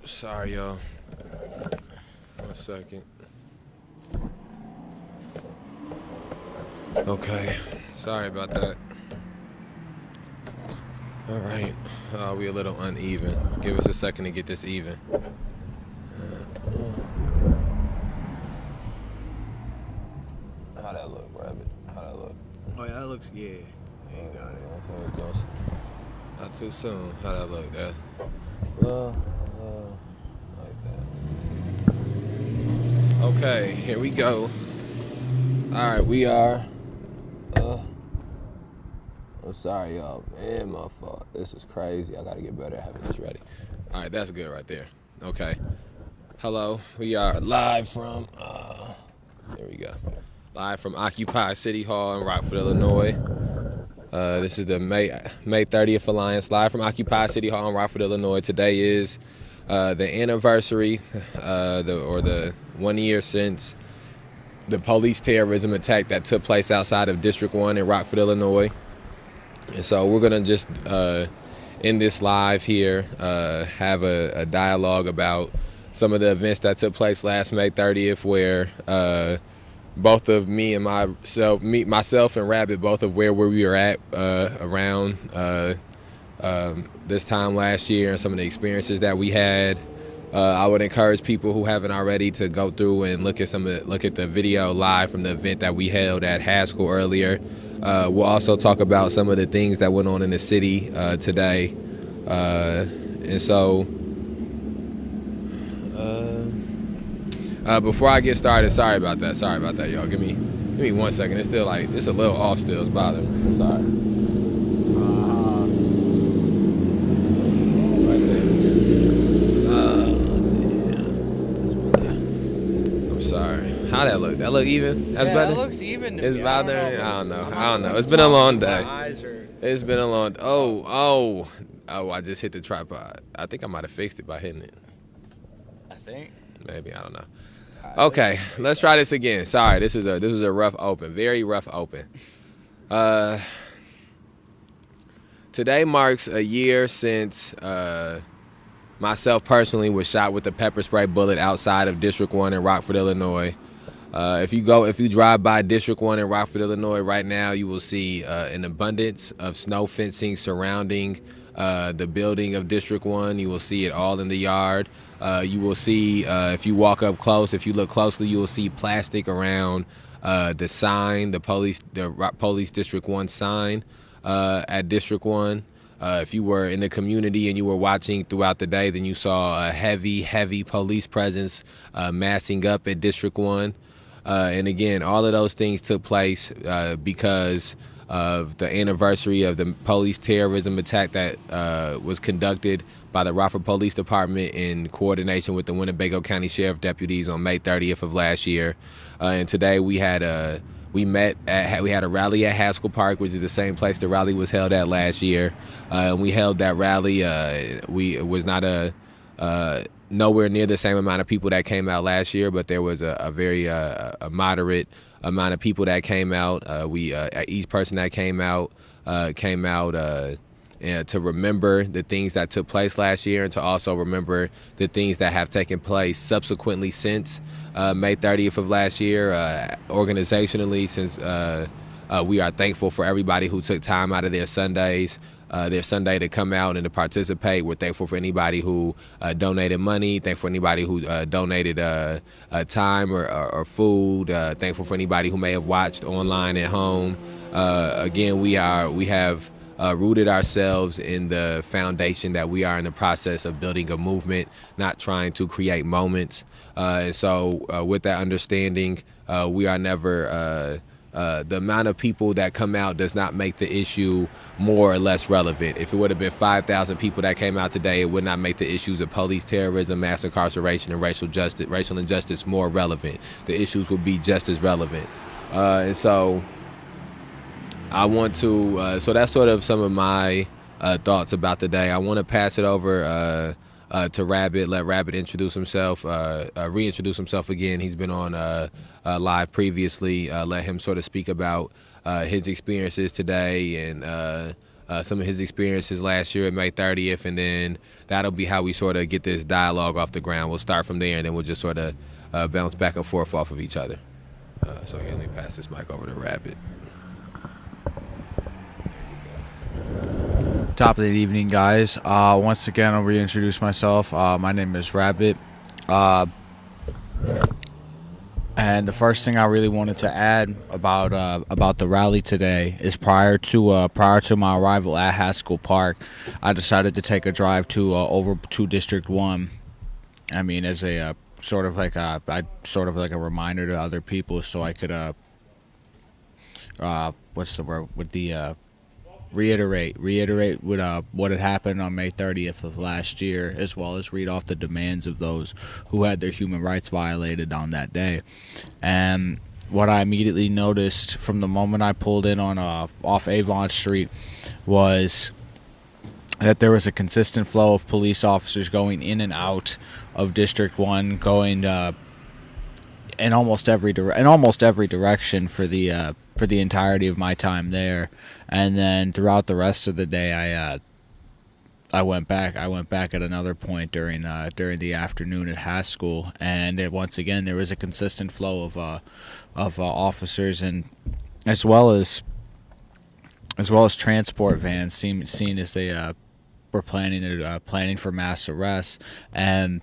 Sorry, y'all. 1 second. Okay. Sorry about that. All right. We a little uneven. Give us a second to get this even. How that look, Rabbit? How that look? Oh yeah, that looks yeah. Yeah, you got it. Not too soon. How that look? That like that. Okay, here we go. All right, we are. I'm sorry, y'all. Man, my fault. This is crazy. I gotta get better at having this ready. All right, that's good right there. Okay. Hello, we are live from. There we go. Live from Occupy City Hall in Rockford, Illinois. This is the May 30th Alliance, live from Occupy City Hall in Rockford, Illinois. Today is the anniversary, the 1 year since the police terrorism attack that took place outside of District 1 in Rockford, Illinois. And so we're going to just, in this live here, have a dialogue about some of the events that took place last May 30th, where both of myself and Rabbit, both of where we were at around this time last year and some of the experiences that we had. I would encourage people who haven't already to go through and look at the video live from the event that we held at Haskell earlier. We'll also talk about some of the things that went on in the city today, and so before I get started, sorry about that, y'all. Give me 1 second. It's still it's a little off still. It's bothering me. Sorry. How that look? That look even? That's better? That looks even to it's me. bothering. I don't know. It's been a long day. It's been a long. Oh! I just hit the tripod. I think I might have fixed it by hitting it. I think. Maybe, I don't know. Okay, let's try this again. Sorry, this is a rough open, very rough open. Today marks a year since myself personally was shot with a pepper spray bullet outside of District 1 in Rockford, Illinois. If you drive by District 1 in Rockford, Illinois right now, you will see an abundance of snow fencing surrounding the building of District 1. You will see it all in the yard. You will see, if you walk up close, if you look closely, you will see plastic around the sign, the police District 1 sign at District 1. If you were in the community and you were watching throughout the day, then you saw a heavy police presence massing up at District 1. And again, all of those things took place because of the anniversary of the police terrorism attack that was conducted by the Rockford Police Department in coordination with the Winnebago County Sheriff deputies on May 30th of last year. And today we had a rally at Haskell Park, which is the same place the rally was held at last year. We held that rally. It was not nowhere near the same amount of people that came out last year, but there was a very moderate amount of people that came out. Each person that came out to remember the things that took place last year, and to also remember the things that have taken place subsequently since May 30th of last year. Organizationally, since we are thankful for everybody who took time out of their Sunday to come out and to participate. We're thankful for anybody who donated money, thankful for anybody who donated time or food, thankful for anybody who may have watched online at home. Again, we have rooted ourselves in the foundation that we are in the process of building a movement, not trying to create moments. And so with that understanding, we are never the amount of people that come out does not make the issue more or less relevant. If it would have been 5,000 people that came out today, it would not make the issues of police terrorism, mass incarceration, and racial injustice more relevant. The issues would be just as relevant. And so I want to, so that's sort of some of my thoughts about the day. I want to pass it over to Rabbit, let Rabbit introduce himself, reintroduce himself again. He's been on live previously. Let him sort of speak about his experiences today and some of his experiences last year at May 30th, and then that'll be how we sort of get this dialogue off the ground. We'll start from there, and then we'll just sort of bounce back and forth off of each other. So here, let me pass this mic over to Rabbit. Top of the evening, guys. Once again, I'll reintroduce myself. My name is Rabbit. And the first thing I really wanted to add about the rally today is prior to my arrival at Haskell Park, I decided to take a drive to over to District 1. I mean, as a sort of like a reminder to other people, so I could what's the word with the reiterate what had happened on May 30th of last year, as well as read off the demands of those who had their human rights violated on that day. And what I immediately noticed from the moment I pulled in on off Avon Street was that there was a consistent flow of police officers going in and out of District 1, going in almost every direction for the entirety of my time there. And then throughout the rest of the day, I went back at another point during the afternoon at Haskell, and once again there was a consistent flow of officers, and as well as transport vans seen as they were planning for mass arrests, and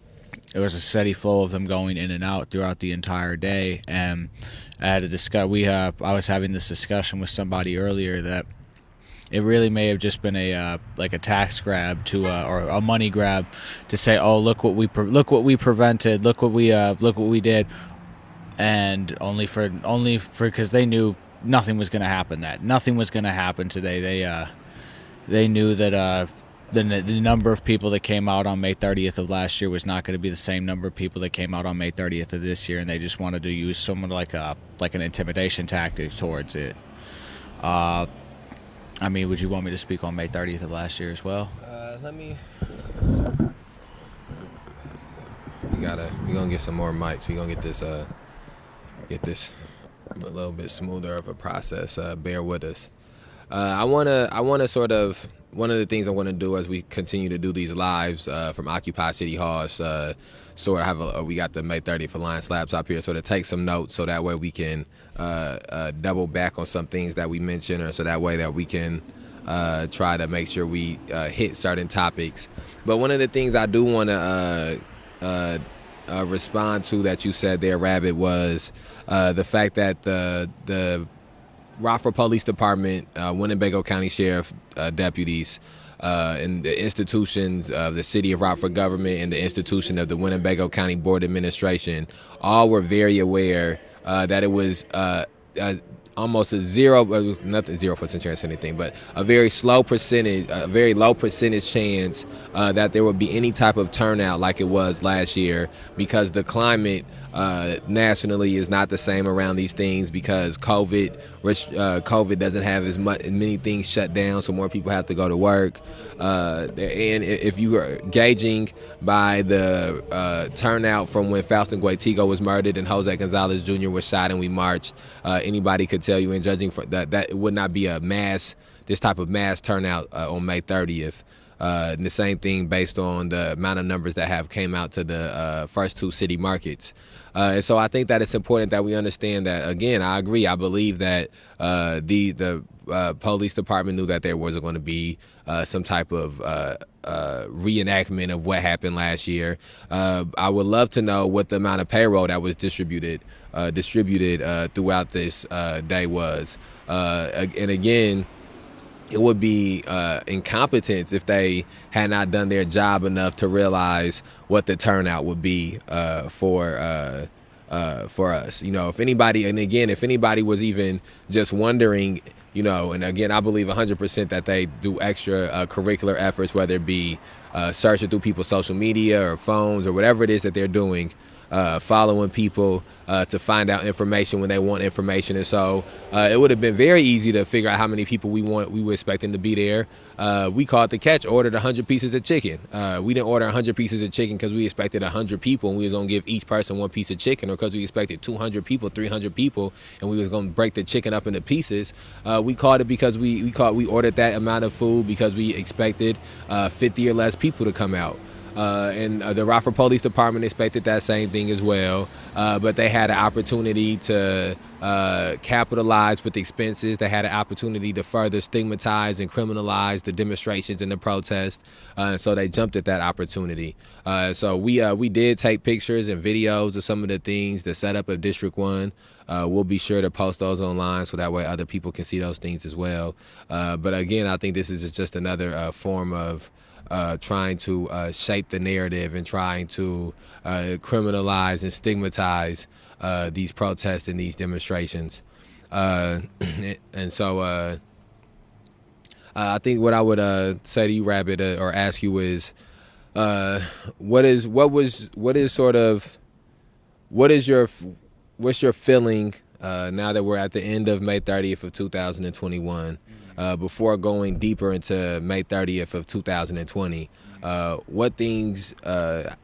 there was a steady flow of them going in and out throughout the entire day. And I had I was having this discussion with somebody earlier that it really may have just been a tax grab or a money grab to say, oh, look what we prevented, look what we did, and only for because they knew nothing was going to happen today. They knew that the number of people that came out on May 30th of last year was not going to be the same number of people that came out on May 30th of this year, and they just wanted to use someone like an intimidation tactic towards it. I mean, would you want me to speak on May 30th of last year as well? We're gonna get some more mics. We're gonna get this a little bit smoother of a process. Bear with us. I wanna sort of, one of the things I want to do as we continue to do these lives from Occupy City Hall is sort of have we got the May 30th Alliance laptop here, sort of take some notes so that way we can double back on some things that we mentioned, or so that way that we can try to make sure we hit certain topics. But one of the things I do want to respond to that you said there, Rabbit, was the fact that the Rockford Police Department, Winnebago County Sheriff deputies, and the institutions of the City of Rockford government and the institution of the Winnebago County Board Administration all were very aware that it was almost a 0% chance of anything, but a very low percentage chance that there would be any type of turnout like it was last year, because the climate nationally is not the same around these things, because COVID doesn't have as many things shut down, so more people have to go to work. And if you are gauging by the turnout from when Faustin Guaitigo was murdered and Jose Gonzalez Jr. was shot and we marched, anybody could tell you, in judging for that it would not be this type of mass turnout on May 30th. And the same thing based on the amount of numbers that have came out to the first two city markets. And so I think that it's important that we understand that, again, I agree. I believe that the police department knew that there wasn't going to be some type of reenactment of what happened last year. I would love to know what the amount of payroll that was distributed throughout this day was. And again, it would be incompetence if they had not done their job enough to realize what the turnout would be for us. You know, if anybody was even just wondering, you know, and again, I believe 100% that they do extra curricular efforts, whether it be searching through people's social media or phones or whatever it is that they're doing. following people to find out information when they want information. And so it would have been very easy to figure out how many people we were expecting to be there. We called the catch, ordered 100 pieces of chicken. We didn't order 100 pieces of chicken because we expected 100 people and we was going to give each person one piece of chicken, or because we expected 200 people, 300 people, and we was going to break the chicken up into pieces. We called it because we ordered that amount of food because we expected 50 or less people to come out. And the Rockford Police Department expected that same thing as well, but they had an opportunity to capitalize with expenses. They had an opportunity to further stigmatize and criminalize the demonstrations and the protests, so they jumped at that opportunity. So we did take pictures and videos of some of the things, the setup of District 1. We'll be sure to post those online so that way other people can see those things as well. But again, I think this is just another form of trying to shape the narrative and trying to criminalize and stigmatize these protests and these demonstrations. And so I think what I would say to you, Rabbit, or ask you is, what's your feeling now that we're at the end of May 30th of 2021? Before going deeper into May 30th of 2020, what things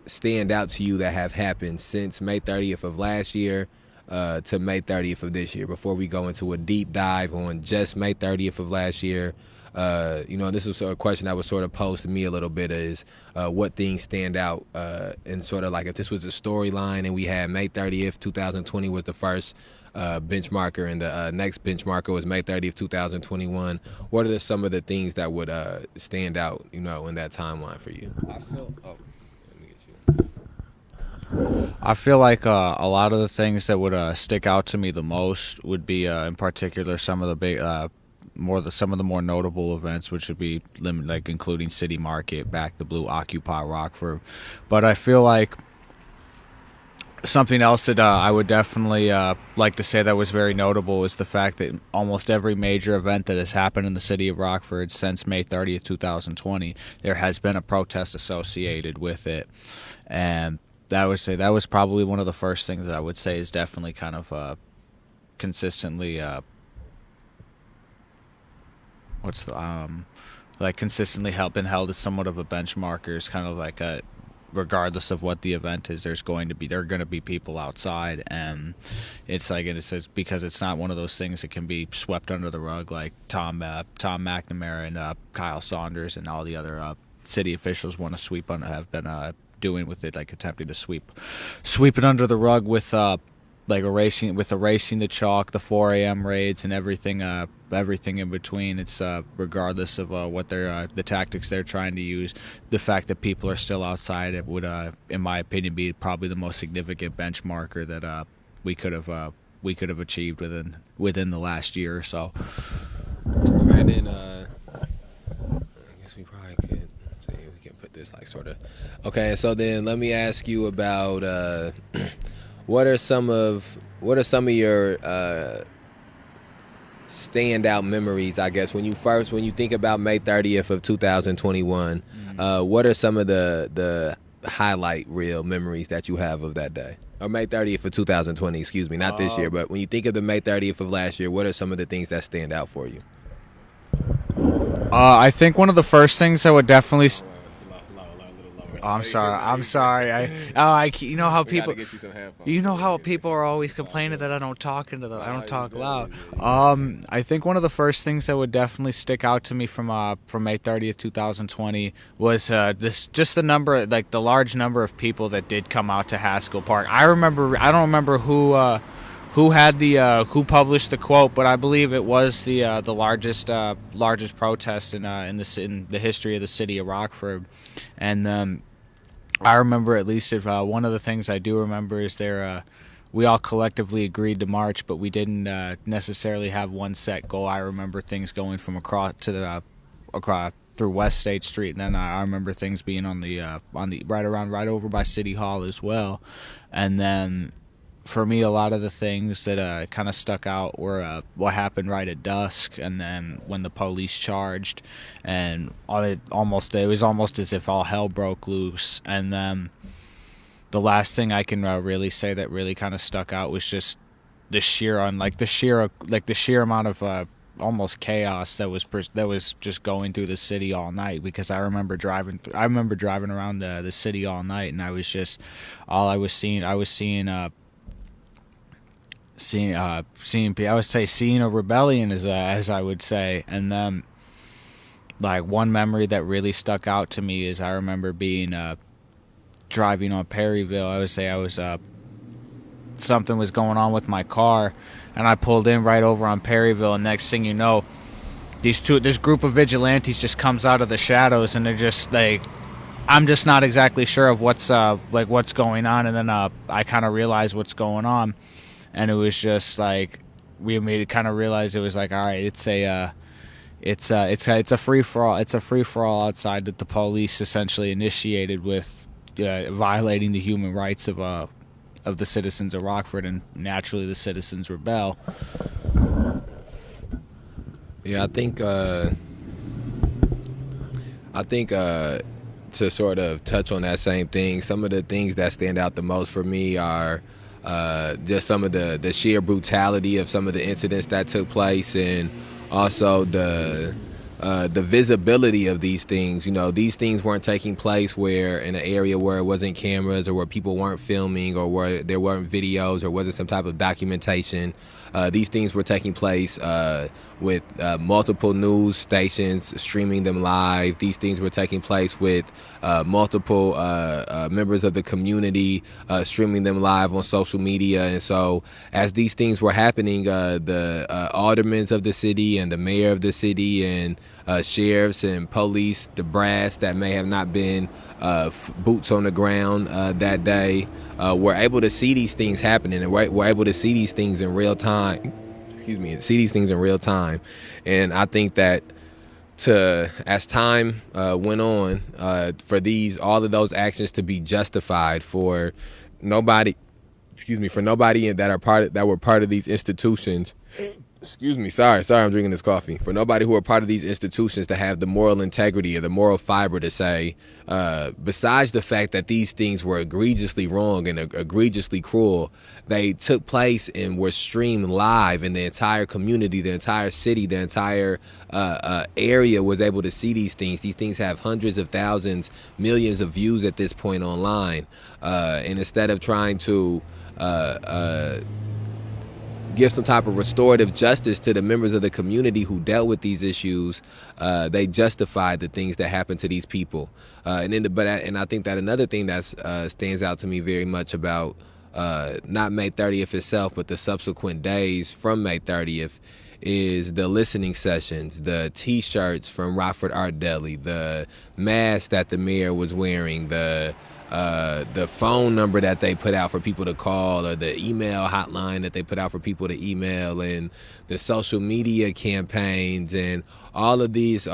stand out to you that have happened since May 30th of last year to May 30th of this year? Before we go into a deep dive on just May 30th of last year, this was a question that was sort of posed to me a little bit, is what things stand out, and sort of like if this was a storyline and we had May 30th, 2020 was the first benchmarker and the next benchmarker was May 30th, 2021. What are some of the things that would stand out, in that timeline for you? I feel like a lot of the things that would stick out to me the most would be, in particular, some of the big, some of the more notable events, which would be like including City Market, Back the Blue, Occupy Rockford. But I feel like something else that I would definitely like to say that was very notable is the fact that almost every major event that has happened in the city of Rockford since May 30th, 2020, there has been a protest associated with it. And I would say that was probably one of the first things that I would say is definitely kind of consistently consistently been held as somewhat of a benchmarker, is kind of like a, regardless of what the event is, there are going to be people outside, and it's because it's not one of those things that can be swept under the rug like Tom McNamara and Kyle Saunders and all the other city officials want to have been doing with it, like attempting to sweep it under the rug with erasing the chalk, the 4 a.m. raids, and everything in between. It's regardless of what the tactics they're trying to use, the fact that people are still outside, it would, in my opinion, be probably the most significant benchmarker that we could have achieved within the last year or so. And then I guess we probably could see if we can put this like sort of. Okay, so then let me ask you about what are some of your standout memories, I guess, when you think about May 30th of 2021, what are some of the highlight reel memories that you have of that day? Or May 30th of 2020, excuse me, not this year, but when you think of the May 30th of last year, what are some of the things that stand out for you? I think one of the first things that would definitely I'm sorry. You know how people. You know how people are always complaining that I don't talk into them. I don't talk loud. I think one of the first things that would definitely stick out to me from May 30th, 2020 was the number, like the large number of people that did come out to Haskell Park. I don't remember who published the quote, but I believe it was the largest protest in the history of the city of Rockford, and I remember, at least, if one of the things I do remember is we all collectively agreed to march, but we didn't necessarily have one set goal. I remember things going from across through West State Street, and then I remember things being on the right over by City Hall as well, and then. For me, a lot of the things that kind of stuck out were what happened right at dusk, and then when the police charged, and it was almost as if all hell broke loose. And then the last thing I can really say that really kind of stuck out was just the sheer amount of almost chaos that was just going through the city all night. Because I remember driving around the city all night, and I was just all I was seeing I was seeing seeing a rebellion, as I would say. And then, like, one memory that really stuck out to me is I remember being driving on Perryville. I would say I was something was going on with my car, and I pulled in right over on Perryville, and next thing you know, this group of vigilantes just comes out of the shadows, and they're just like, I'm just not exactly sure of what's going on. And then I kind of realized what's going on, and it was just like we made it kind of realize it was like, all right, it's a free for all. It's a free for all outside that the police essentially initiated with violating the human rights of the citizens of Rockford, and naturally the citizens rebel. Yeah, I think to sort of touch on that same thing, some of the things that stand out the most for me are just some of the sheer brutality of some of the incidents that took place, and also the visibility of these things. You know, these things weren't taking place where in an area where it wasn't cameras, or where people weren't filming, or where there weren't videos, or wasn't some type of documentation. These things were taking place with multiple news stations streaming them live. These things were taking place with multiple members of the community streaming them live on social media. And so as these things were happening, the aldermen of the city and the mayor of the city and sheriffs and police, the brass that may have not been boots on the ground that day, were able to see these things happening, and were able to see these things in real time. See these things in real time. And I think that as time went on, for all of those actions to be justified, for nobody that were part of these institutions. Sorry, I'm drinking this coffee. For nobody who are part of these institutions to have the moral integrity or the moral fiber to say, besides the fact that these things were egregiously wrong and egregiously cruel, they took place and were streamed live, and the entire community, the entire city, the entire area was able to see these things. These things have hundreds of thousands, millions of views at this point online. And instead of trying to give some type of restorative justice to the members of the community who dealt with these issues, they justified the things that happened to these people. And I think that another thing that stands out to me very much about not May 30th itself, but the subsequent days from May 30th, is the listening sessions, the T-shirts from Rockford Art Deli, the mask that the mayor was wearing, the phone number that they put out for people to call, or the email hotline that they put out for people to email, and the social media campaigns, and all of this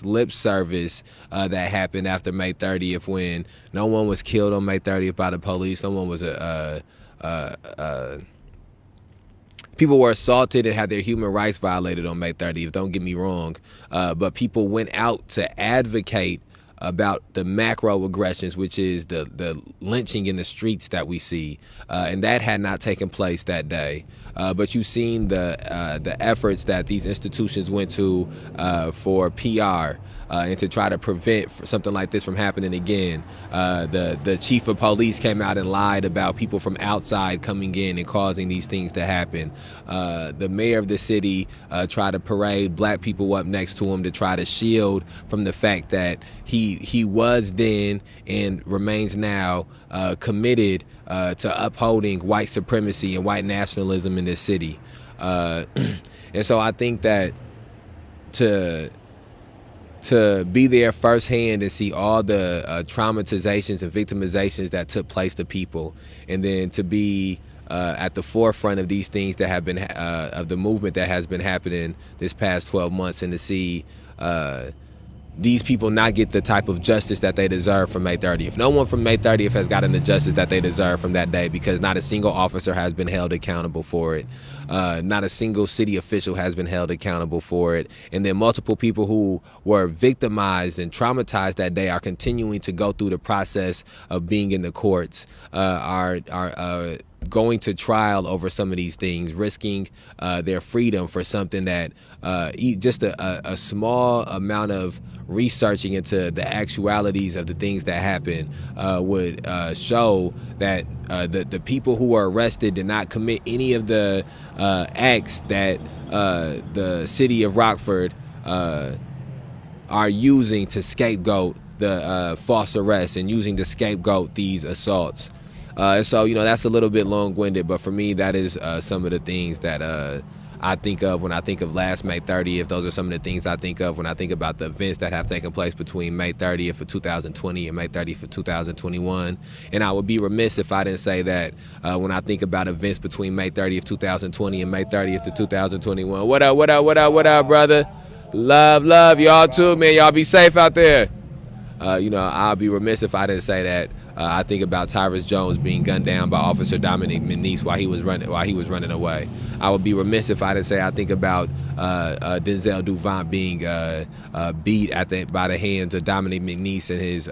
lip service that happened after May 30th, when no one was killed on May 30th by the police. No one was people were assaulted and had their human rights violated on May 30th. Don't get me wrong, but people went out to advocate about the macro aggressions, which is the lynching in the streets that we see, and that had not taken place that day. But you've seen the efforts that these institutions went to for PR and to try to prevent something like this from happening again. The chief of police came out and lied about people from outside coming in and causing these things to happen. The mayor of the city tried to parade black people up next to him to try to shield from the fact that he was then and remains now committed to upholding white supremacy and white nationalism in this city. And so I think that to be there firsthand and see all the traumatizations and victimizations that took place to people, and then to be at the forefront of these things that have been of the movement that has been happening this past 12 months, and to see these people not get the type of justice that they deserve from May 30th. No one from May 30th has gotten the justice that they deserve from that day, because not a single officer has been held accountable for it. Not a single city official has been held accountable for it. And then multiple people who were victimized and traumatized that day are continuing to go through the process of being in the courts, are going to trial over some of these things, risking their freedom for something that just a small amount of researching into the actualities of the things that happened would show that the people who were arrested did not commit any of the acts that the city of Rockford are using to scapegoat the false arrests and using to scapegoat these assaults. So, that's a little bit long-winded, but for me, that is some of the things that I think of when I think of last May 30th. Those are some of the things I think of when I think about the events that have taken place between May 30th of 2020 and May 30th of 2021. And I would be remiss if I didn't say that when I think about events between May 30th, 2020 and May 30th to 2021. What up, what up, what up, what up, brother? Love, y'all too, man. Y'all be safe out there. I'll be remiss if I didn't say that. I think about Tyrus Jones being gunned down by Officer Dominic Menese while he was running away. I would be remiss if I didn't say I think about Denzel Duvant being beat by the hands of Dominic Menese and his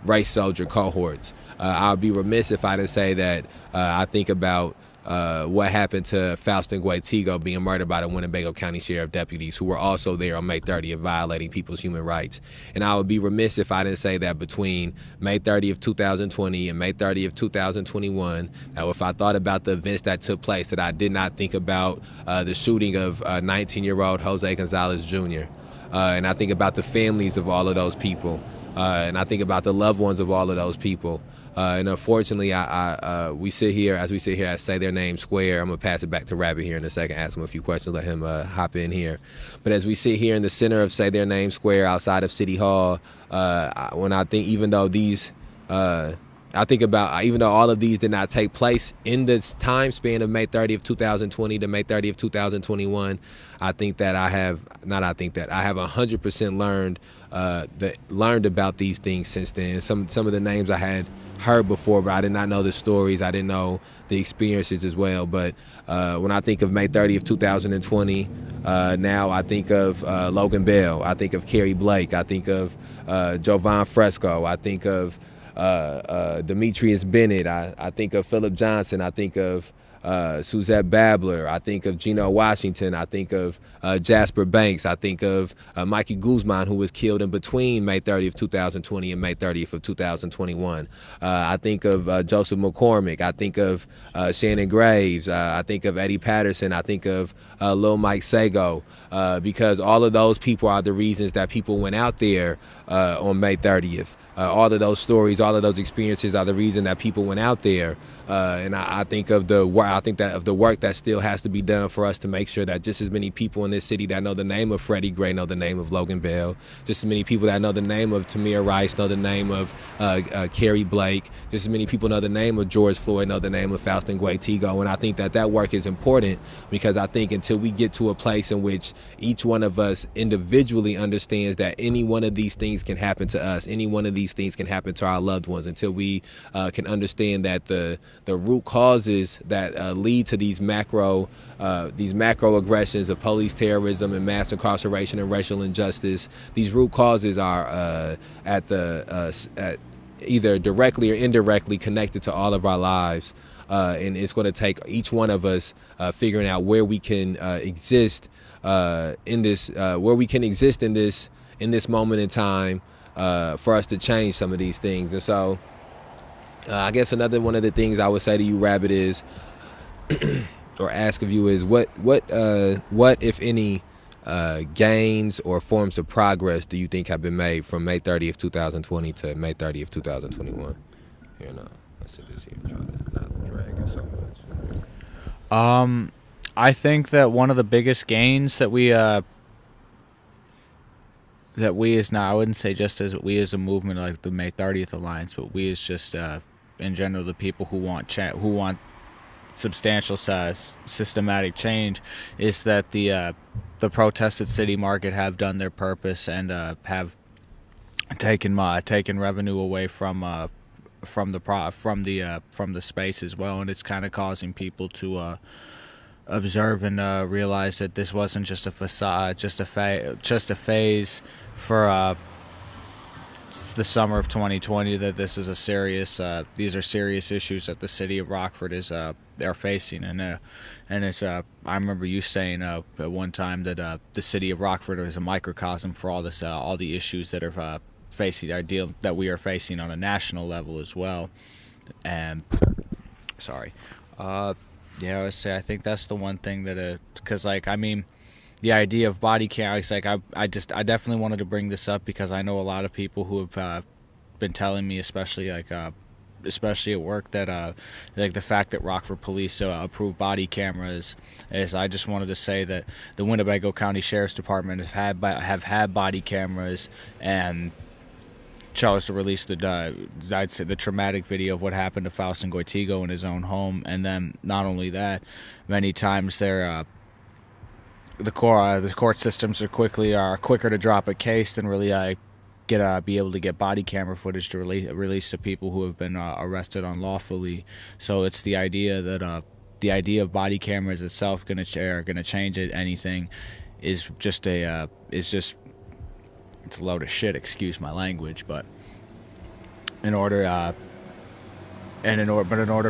race soldier cohorts. I would be remiss if I didn't say that I think about what happened to Faustin Guaitigo being murdered by the Winnebago County Sheriff deputies who were also there on May 30th violating people's human rights. And I would be remiss if I didn't say that between May 30th, 2020 and May 30th, 2021, if I thought about the events that took place, that I did not think about the shooting of 19-year-old Jose Gonzalez Jr. And I think about the families of all of those people. And I think about the loved ones of all of those people. And unfortunately, we sit here at Say Their Name Square. I'm going to pass it back to Rabbit here in a second, ask him a few questions, let him hop in here. But as we sit here in the center of Say Their Name Square outside of City Hall, when I think, even though all of these did not take place in this time span of May 30th, 2020 to May 30th, 2021, I have 100% learned about these things since then. Some of the names I had heard before, but I did not know the stories. I didn't know the experiences as well. But when I think of May 30th, 2020, now I think of Logan Bell. I think of Kerry Blake. I think of Jovan Fresco. I think of Demetrius Bennett. I think of Philip Johnson. I think of Suzette Babler. I think of Geno Washington. I think of Jasper Banks. I think of Mikey Guzman, who was killed in between May 30th, 2020 and May 30th of 2021. I think of Joseph McCormick. I think of Shannon Graves. I think of Eddie Patterson. I think of Lil Mike Sago, because all of those people are the reasons that people went out there on May 30th. All of those stories, all of those experiences are the reason that people went out there. And I think of the work that still has to be done for us to make sure that just as many people in this city that know the name of Freddie Gray know the name of Logan Bell, just as many people that know the name of Tamir Rice know the name of Kerry Blake, just as many people know the name of George Floyd know the name of Faustin Guaitigo. And I think that work is important, because I think until we get to a place in which each one of us individually understands that any one of these things can happen to us, any one of these things can happen to our loved ones, until we can understand that the root causes that lead to these macro aggressions of police terrorism and mass incarceration and racial injustice, these root causes are at either directly or indirectly connected to all of our lives. And it's going to take each one of us figuring out where we can exist in this moment in time for us to change some of these things. And so I guess another one of the things I would say to you, Rabbit, is or ask of you is what if any gains or forms of progress do you think have been made from May 30th, 2020 to May 30th, 2021? Here, no, let's sit this here and try to not drag it so much. I think that one of the biggest gains that we as now, I wouldn't say just as we as a movement like the May 30th Alliance, but we as just in general the people who want substantial systematic change is that the protests at City Market have done their purpose and have taken revenue away from the space as well, and it's kind of causing people to observe and realize that this wasn't just a facade, just a phase for the summer of 2020. That this is a serious, these are serious issues that the city of Rockford is they're facing, and it's I remember you saying at one time that the city of Rockford is a microcosm for all the issues that are that we are facing on a national level as well. And sorry. Yeah, I would say I think that's the one thing that, because like I mean, the idea of body cam, it's like I definitely wanted to bring this up because I know a lot of people who have been telling me, especially at work, that like the fact that Rockford Police approve body cameras is. I just wanted to say that the Winnebago County Sheriff's Department have had body cameras and chose to release the traumatic video of what happened to Faustin Goitigo in his own home, and then not only that, many times the court systems are quicker to drop a case than really be able to get body camera footage to release to people who have been arrested unlawfully. So it's the idea that the idea of body cameras itself gonna change anything is just it's a load of shit, excuse my language, but in order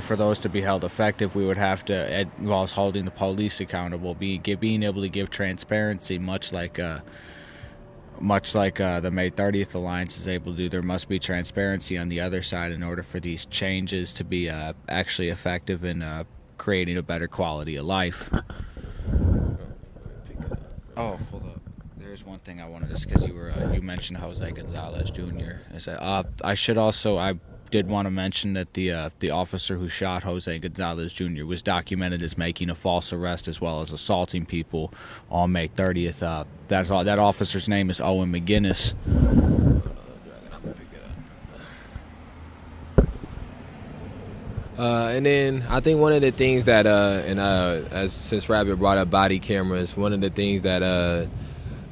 for those to be held effective, we would have to, whilst holding the police accountable, being able to give transparency, much like the May 30th Alliance is able to do. There must be transparency on the other side in order for these changes to be actually effective in creating a better quality of life. Oh, hold up. There's one thing I wanted to, because you mentioned Jose Gonzalez Jr. I did want to mention that the officer who shot Jose Gonzalez Jr. was documented as making a false arrest as well as assaulting people on May 30th. That officer's name is Owen McGinnis. And then I think one of the things that since Rabbit brought up body cameras, one of the things that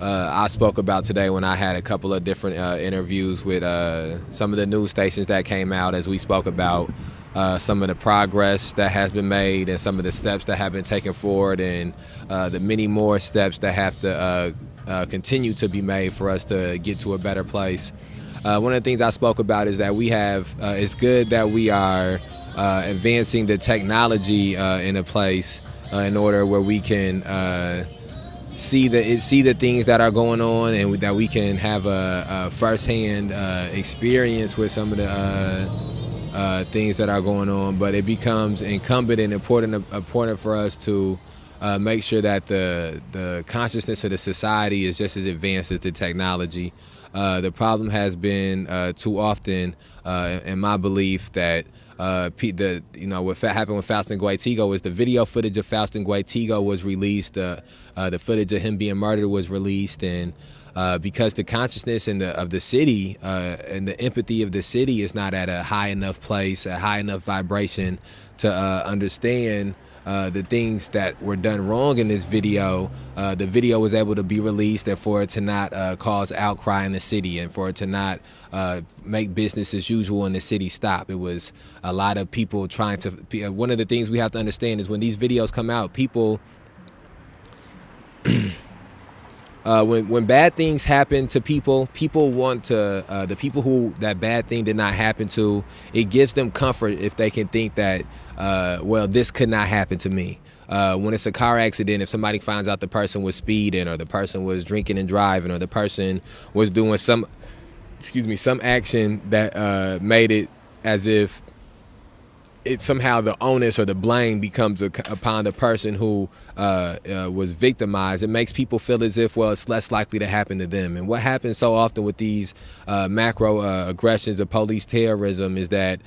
I spoke about today when I had a couple of different interviews with some of the news stations that came out, as we spoke about some of the progress that has been made and some of the steps that have been taken forward, and the many more steps that have to continue to be made for us to get to a better place. One of the things I spoke about is that we have, it's good that we are advancing the technology in a place in order where we can see the things that are going on, and that we can have a firsthand experience with some of the things that are going on. But it becomes incumbent and important for us to make sure that the consciousness of the society is just as advanced as the technology. The problem has been too often, in my belief, that what happened with Faustin Goitigo is the video footage of Faustin Goitigo was released, the footage of him being murdered was released, and because the consciousness of the city and the empathy of the city is not at a high enough place, a high enough vibration to understand the things that were done wrong in this video. The video was able to be released, and for it to not cause outcry in the city, and for it to not make business as usual in the city stop. It was a lot of people trying to. One of the things we have to understand is when these videos come out, people. When bad things happen to people want to, the people who that bad thing did not happen to, it gives them comfort if they can think that, this could not happen to me. When it's a car accident, if somebody finds out the person was speeding, or the person was drinking and driving, or the person was doing some action that made it as if it somehow the onus or the blame becomes upon the person who was victimized, it makes people feel as if, well, it's less likely to happen to them. And what happens so often with these macro aggressions of police terrorism is that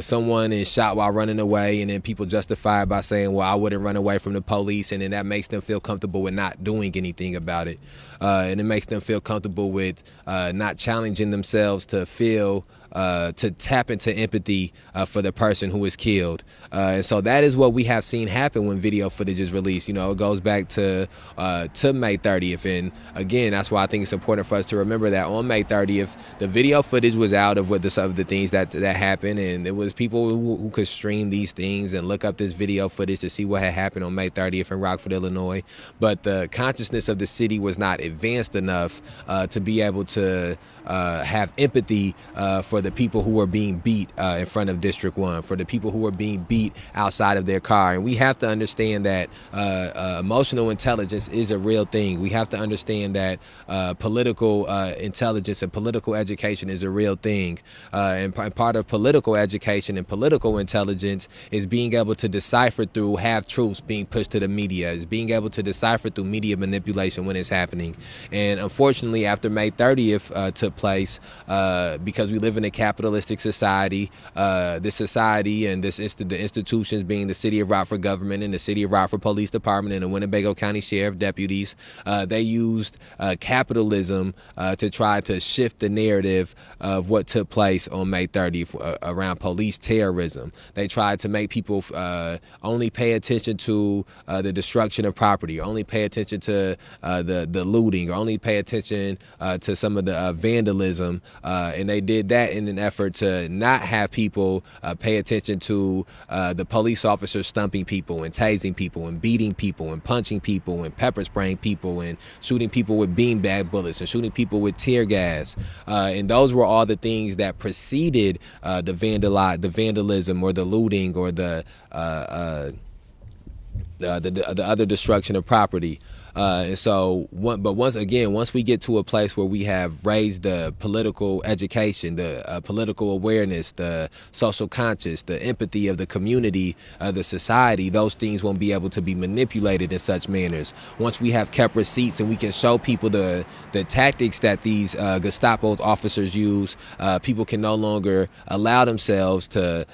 someone is shot while running away, and then people justify it by saying, well, I wouldn't run away from the police, and then that makes them feel comfortable with not doing anything about it. And it makes them feel comfortable with not challenging themselves to feel to tap into empathy for the person who was killed. And so that is what we have seen happen when video footage is released. You know, it goes back to May 30th, and again, that's why I think it's important for us to remember that on May 30th, the video footage was out of the things that happened, and it was people who could stream these things and look up this video footage to see what had happened on May 30th in Rockford, Illinois. But the consciousness of the city was not advanced enough to be able to have empathy for the people who were being beat in front of District 1, for the people who were being beat outside of their car. And we have to understand that emotional intelligence is a real thing. We have to understand that political intelligence and political education is a real thing. And part of political education and political intelligence is being able to decipher through half-truths being pushed to the media, is being able to decipher through media manipulation when it's happening. And unfortunately, after May 30th took place, because we live in a capitalistic society, this society and the institutions being the City of Rockford government and the City of Rockford Police Department and the Winnebago County Sheriff deputies, they used capitalism to try to shift the narrative of what took place on May 30th around police terrorism. They tried to make people only pay attention to the destruction of property, or only pay attention to the looting, or only pay attention to some of the vandalism, and they did that in an effort to not have people pay attention to the police officers stumping people and tasing people and beating people and punching people and pepper spraying people and shooting people with beanbag bullets and shooting people with tear gas. And those were all the things that preceded the vandalism or the looting or the other destruction of property. And so, once we get to a place where we have raised the political education, the political awareness, the social conscious, the empathy of the community, the society, those things won't be able to be manipulated in such manners. Once we have kept receipts and we can show people the tactics that these Gestapo officers use, people can no longer allow themselves to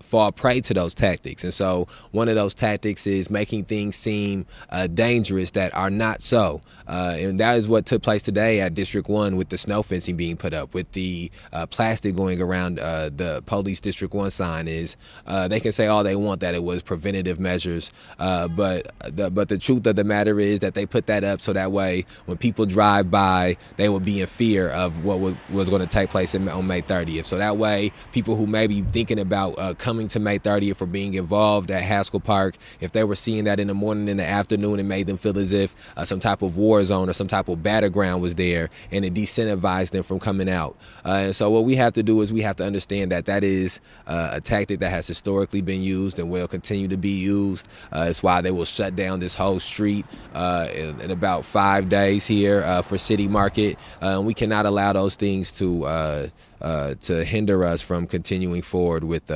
fall prey to those tactics. And so, one of those tactics is making things seem dangerous that are not so. And that is what took place today at District 1 with the snow fencing being put up, with the plastic going around the police District 1 sign. Is they can say all they want that it was preventative measures, but the truth of the matter is that they put that up so that way when people drive by, they will be in fear of what was going to take place on May 30th. So that way, people who may be thinking about coming to May 30th or being involved at Haskell Park, if they were seeing that in the morning, in the afternoon, it made them feel as if some type of war zone or some type of battleground was there, and it decentivized them from coming out. And so what we have to do is we have to understand that that is a tactic that has historically been used and will continue to be used. It's why they will shut down this whole street in about 5 days here for City Market. We cannot allow those things to hinder us from continuing forward with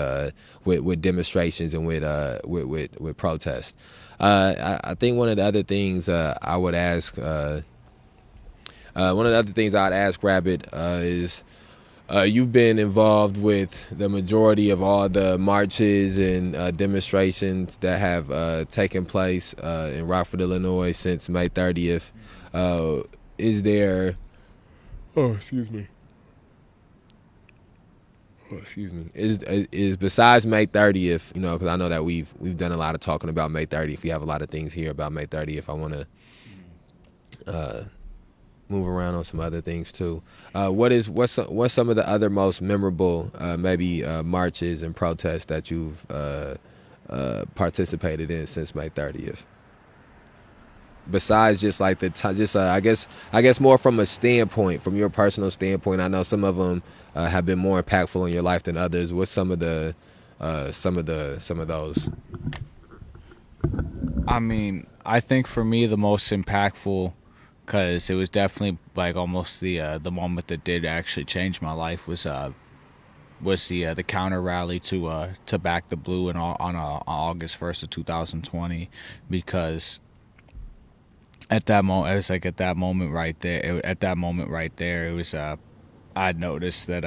demonstrations and with protests. I think one of the other things I would ask, Rabbit, is you've been involved with the majority of all the marches and demonstrations that have taken place in Rockford, Illinois since May 30th. Is there? Oh, excuse me. Is besides May 30th, you know, because I know that we've done a lot of talking about May 30th. We have a lot of things here about May 30th. I want to move around on some other things too. What's some of the other most memorable marches and protests that you've participated in since May 30th? Besides just like I guess more from a standpoint, from your personal standpoint. I know some of them have been more impactful in your life than others. What's some of those? I mean, I think for me the most impactful, because it was definitely like almost the moment that did actually change my life, was the counter rally to back the blue on August 1st of 2020, because at that moment, it was like at that moment right there, it was I'd noticed that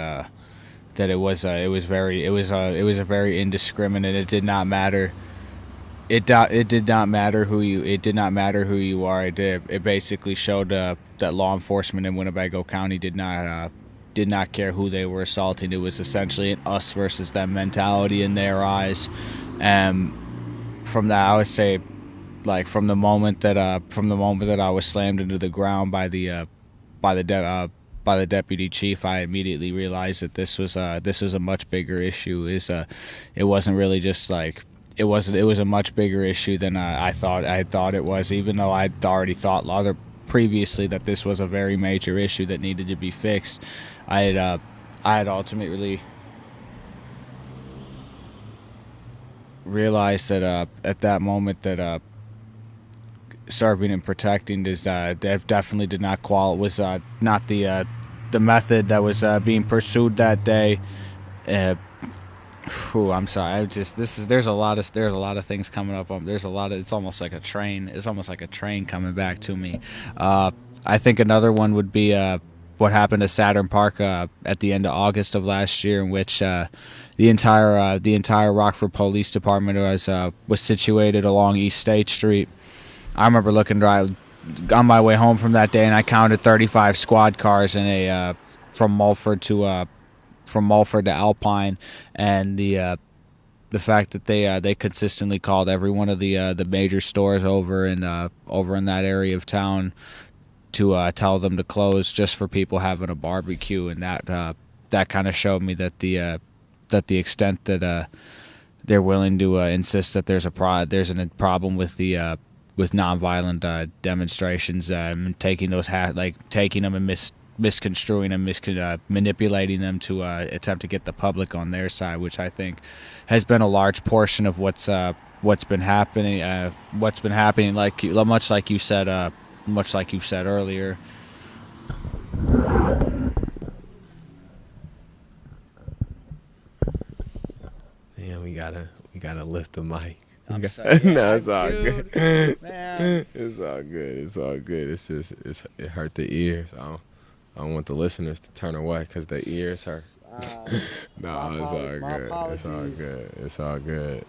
it was a very indiscriminate. It did not matter. It did not matter who you are. It basically showed that law enforcement in Winnebago County did not did not care who they were assaulting. It was essentially an us versus them mentality in their eyes. From that, I would say, like from the moment that I was slammed into the ground by the by the de- by the deputy chief, I immediately realized that this was a much bigger issue. It wasn't really just like it was a much bigger issue than I thought it was. Even though I'd already thought previously that this was a very major issue that needed to be fixed, I had ultimately realized that at that moment that serving and protecting is definitely did not was not the method that was being pursued that day. I'm sorry. There's a lot of things coming up. It's almost like a train. It's almost like a train coming back to me. I think another one would be what happened to Saturn Park at the end of August of last year, in which the entire Rockford Police Department was situated along East State Street. I remember looking right on my way home from that day, and I counted 35 squad cars in a from Mulford to Alpine, and the fact that they consistently called every one of the major stores over in that area of town to tell them to close just for people having a barbecue, and that kind of showed me that the extent that they're willing to insist that there's a problem with the with nonviolent demonstrations, taking them and misconstruing them, manipulating them to attempt to get the public on their side, which I think has been a large portion of what's been happening. Much like you said earlier. Damn, we gotta lift the mic. I'm sorry. No, it's all Dude, good. man. It's all good. It's all good. It's just it hurt the ears. I don't want the listeners to turn away because the ears hurt. No, it's all good. It's all good. It's all good.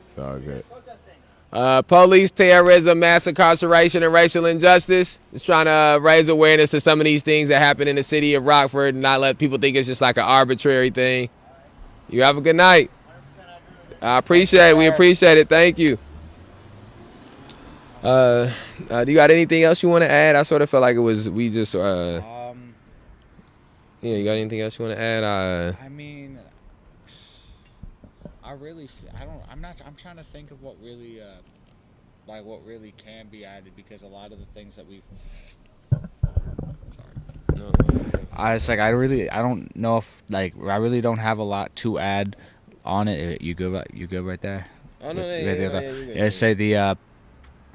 It's all good. Police terrorism, mass incarceration, and racial injustice. It's trying to raise awareness to some of these things that happen in the city of Rockford and not let people think it's just like an arbitrary thing. You have a good night. I appreciate it. We appreciate it. Thank you. Do you got anything else you want to add? I sort of felt like we just yeah, you got anything else you want to add? I mean, I'm trying to think of what really what really can be added, because a lot of the things that we've No. I don't know if I really don't have a lot to add on it. You good right there? Oh no,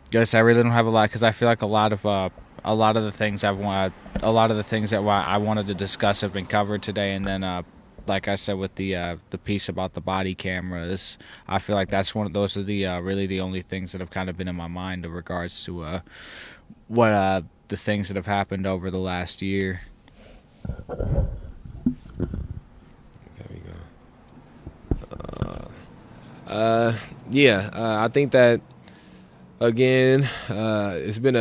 Guess I really don't have a lot, because I feel like a lot of the things that I wanted to discuss have been covered today, and then like I said with the piece about the body cameras, I feel like those are really the only things that have kind of been in my mind in regards to what the things that have happened over the last year. There we go. I think that again, it's been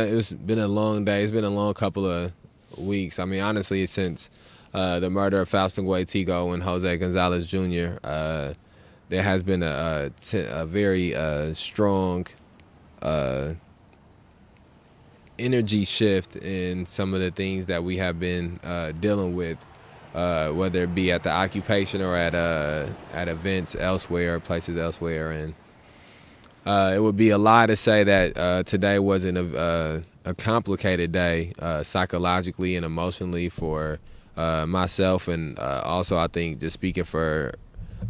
a long day. It's been a long couple of weeks. I mean, honestly, since the murder of Faustin Guaitico and Jose Gonzalez Jr., there has been a very strong energy shift in some of the things that we have been dealing with, whether it be at the occupation or at events elsewhere, places elsewhere. And it would be a lie to say that today wasn't a complicated day psychologically and emotionally for myself, and also I think just speaking for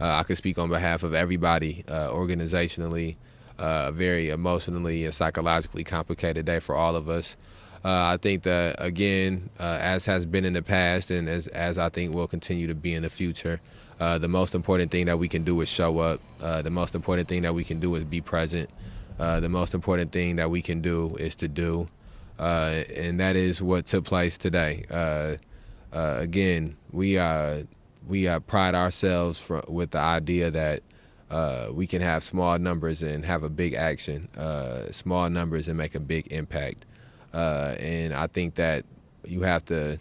I could speak on behalf of everybody organizationally. Very emotionally and psychologically complicated day for all of us. I think that, again, as has been in the past and as I think will continue to be in the future, the most important thing that we can do is show up. The most important thing that we can do is be present. The most important thing that we can do is to do. And that is what took place today. Again, we pride ourselves with the idea that we can have small numbers and have a big action, small numbers and make a big impact. And I think that you have to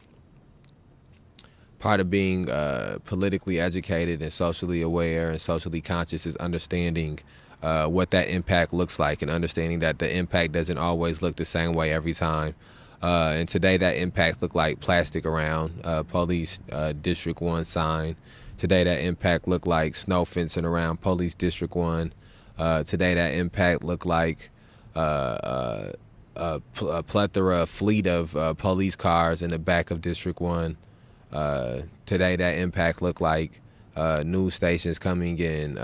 part of being politically educated and socially aware and socially conscious is understanding what that impact looks like, and understanding that the impact doesn't always look the same way every time. And today that impact looked like plastic around police District 1 sign. Today that impact looked like snow fencing around police District 1. Today that impact looked like a plethora, a fleet of police cars in the back of District 1. Today that impact looked like news stations coming in,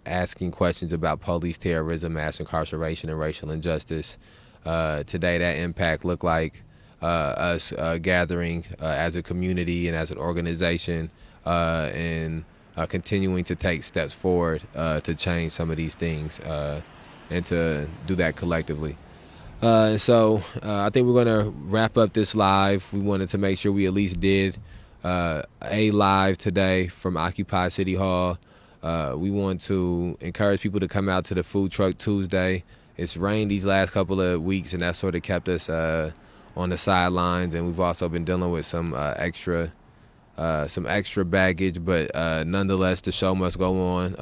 asking questions about police terrorism, mass incarceration, and racial injustice. Today that impact looked like us gathering as a community and as an organization, and continuing to take steps forward to change some of these things, and to do that collectively. So I think we're going to wrap up this live. We wanted to make sure we at least did a live today from Occupy City Hall. We want to encourage people to come out to the Food Truck Tuesday. It's rained these last couple of weeks, and that sort of kept us on the sidelines, and we've also been dealing with some extra baggage, but nonetheless, the show must go on.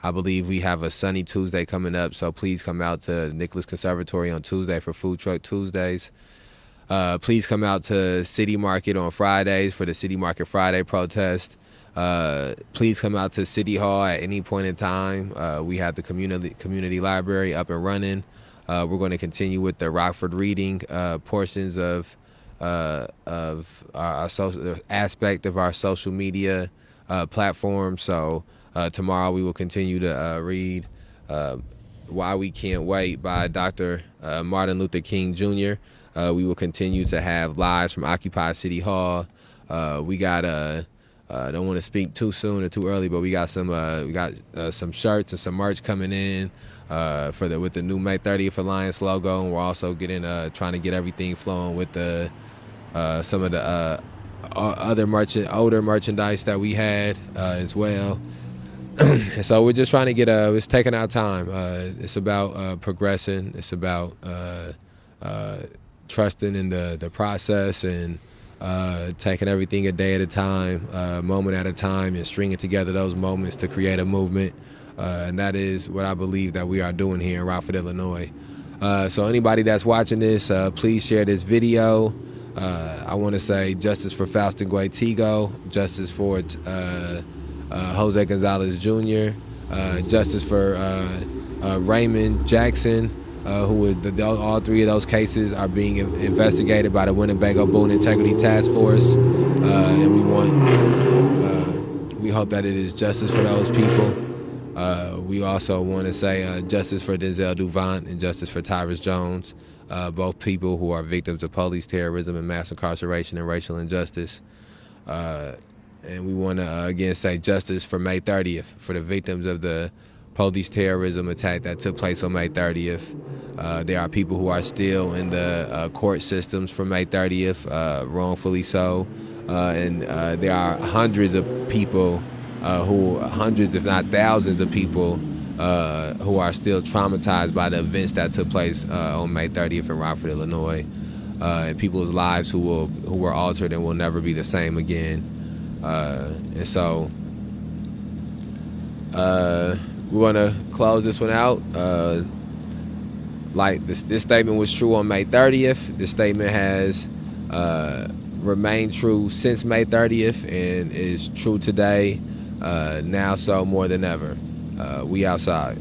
I believe we have a sunny Tuesday coming up, so please come out to Nicholas Conservatory on Tuesday for Food Truck Tuesdays. Please come out to City Market on Fridays for the City Market Friday protest. Please come out to City Hall at any point in time. We have the community library up and running. We're going to continue with the Rockford reading portions of our social aspect of our social media platform. So tomorrow we will continue to read Why We Can't Wait by Dr. Martin Luther King Jr. We will continue to have lives from Occupy City Hall. We got I don't want to speak too soon or too early, but we got some shirts and some merch coming in with the new May 30th Alliance logo, and we're also trying to get everything flowing with the some of the older merchandise that we had as well. And so we're just trying to it's taking our time. It's about progressing. It's about trusting in the process, and taking everything a day at a time, moment at a time, and stringing together those moments to create a movement. And that is what I believe that we are doing here in Rockford, Illinois. So anybody that's watching this, please share this video. I want to say justice for Faustin Guaitigo, justice for Jose Gonzalez Jr., justice for Raymond Jackson, all three of those cases are being investigated by the Winnebago Boone Integrity Task Force, and we hope that it is justice for those people. We also want to say justice for Denzel Duvant and justice for Tyrus Jones, both people who are victims of police terrorism and mass incarceration and racial injustice. And we want to again say justice for May 30th, for the victims of the police terrorism attack that took place on May 30th. There are people who are still in the court systems for May 30th, wrongfully so. And there are hundreds of people, hundreds if not thousands of people who are still traumatized by the events that took place on May 30th in Rockford, Illinois. And people's lives who were altered and will never be the same again. And so we want to close this one out. Like this statement was true on May 30th. This statement has remained true since May 30th and is true today, now so more than ever. We outside.